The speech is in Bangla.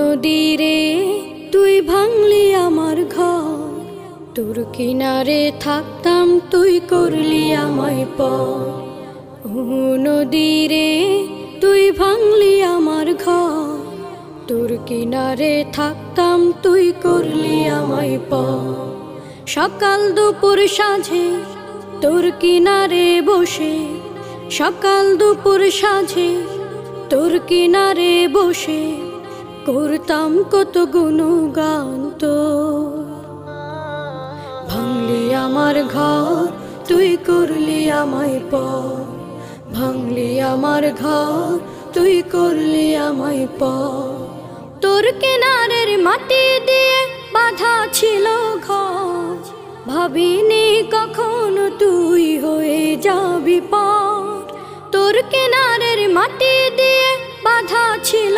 নদীরে তুই ভাঙলি আমার ঘর, তোর কিনারে থাকতাম তুই করলি আমায় পর। ও নদীরে তুই ভাঙলি আমার ঘর, তোর কিনারে থাকতাম তুই করলি আমায় পর। সকাল দুপুর সাঁঝে তোর কিনারে বসে, সকাল দুপুর সাঁঝে তোর কিনারে বসে করতাম কত গুণগান তোর। ভাঙলি আমার ঘর তুই করলি আমায় পর, ভাঙলি আমার ঘর তুই করলি আমায় পর। তোর কিনারের মাটি দিয়ে বাঁধা ছিল ঘর, ভাবিনি কখনো তুই হয়ে যাবি পার। তোর কিনারের মাটি দিয়ে বাঁধা ছিল